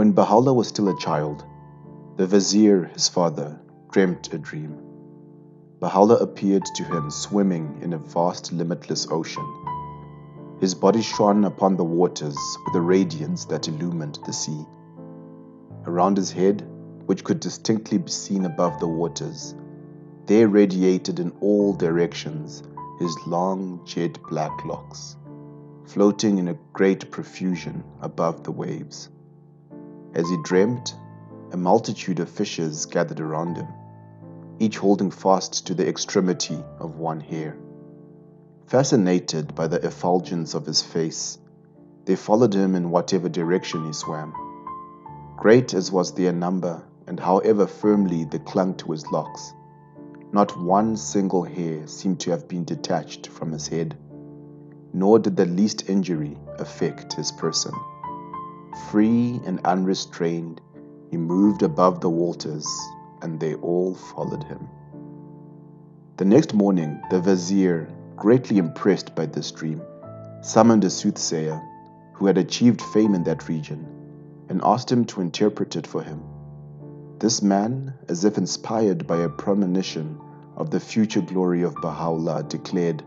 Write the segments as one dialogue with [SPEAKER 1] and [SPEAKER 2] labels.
[SPEAKER 1] When Baha'u'lláh was still a child, the Vizier, his father, dreamt a dream. Baha'u'lláh appeared to him swimming in a vast limitless ocean. His body shone upon the waters with a radiance that illumined the sea. Around his head, which could distinctly be seen above the waters, there radiated in all directions his long jet black locks, floating in a great profusion above the waves. As he dreamt, a multitude of fishes gathered around him, each holding fast to the extremity of one hair. Fascinated by the effulgence of his face, they followed him in whatever direction he swam. Great as was their number, and however firmly they clung to his locks, not one single hair seemed to have been detached from his head, nor did the least injury affect his person. Free and unrestrained, he moved above the waters, and they all followed him. The next morning, the Vizier, greatly impressed by this dream, summoned a soothsayer who had achieved fame in that region and asked him to interpret it for him. This man, as if inspired by a premonition of the future glory of Baha'u'lláh, declared,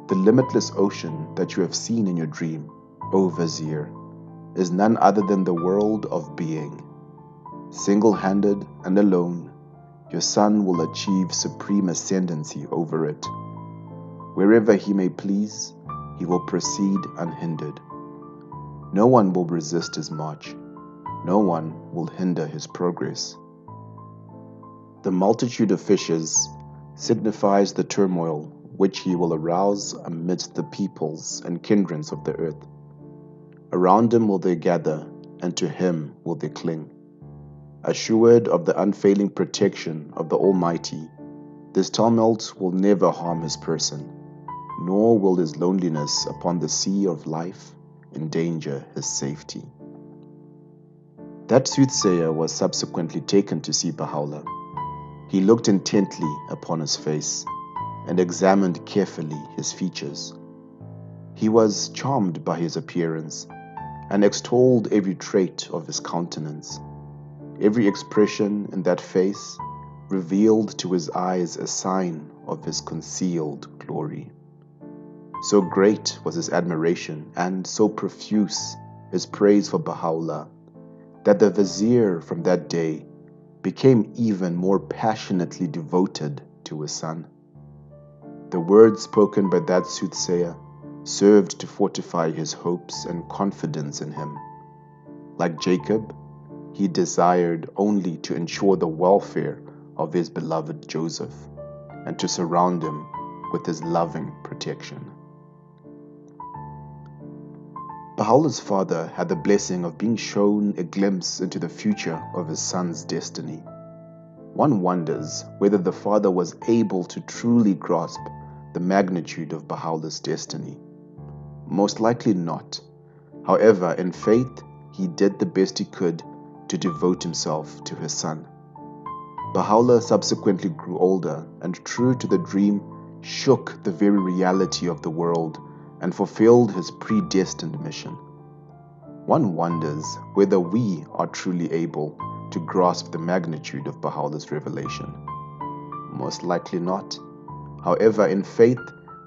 [SPEAKER 1] "The limitless ocean that you have seen in your dream, O Vizier, is none other than the world of being. Single-handed and alone, your son will achieve supreme ascendancy over it. Wherever he may please, he will proceed unhindered. No one will resist his march. No one will hinder his progress." The multitude of fishes signifies the turmoil which he will arouse amidst the peoples and kindreds of the earth. Around him will they gather, and to him will they cling. Assured of the unfailing protection of the Almighty, this tumult will never harm his person, nor will his loneliness upon the sea of life endanger his safety. That soothsayer was subsequently taken to see Baha'u'lláh. He looked intently upon his face and examined carefully his features. He was charmed by his appearance and extolled every trait of his countenance. Every expression in that face revealed to his eyes a sign of his concealed glory. So great was his admiration and so profuse his praise for Baha'u'lláh that the Vizier from that day became even more passionately devoted to his son. The words spoken by that soothsayer served to fortify his hopes and confidence in him. Like Jacob, he desired only to ensure the welfare of his beloved Joseph and to surround him with his loving protection. Baha'u'llah's father had the blessing of being shown a glimpse into the future of his son's destiny. One wonders whether the father was able to truly grasp the magnitude of Baha'u'llah's destiny. Most likely not. However, in faith, he did the best he could to devote himself to his son. Baha'u'lláh subsequently grew older and, true to the dream, shook the very reality of the world and fulfilled his predestined mission. One wonders whether we are truly able to grasp the magnitude of Baha'u'llah's revelation. Most likely not. However, in faith,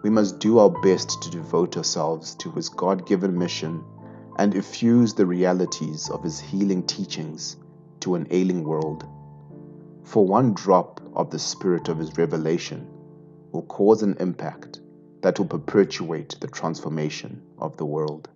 [SPEAKER 1] we must do our best to devote ourselves to his God-given mission and effuse the realities of his healing teachings to an ailing world. For one drop of the spirit of his revelation will cause an impact that will perpetuate the transformation of the world.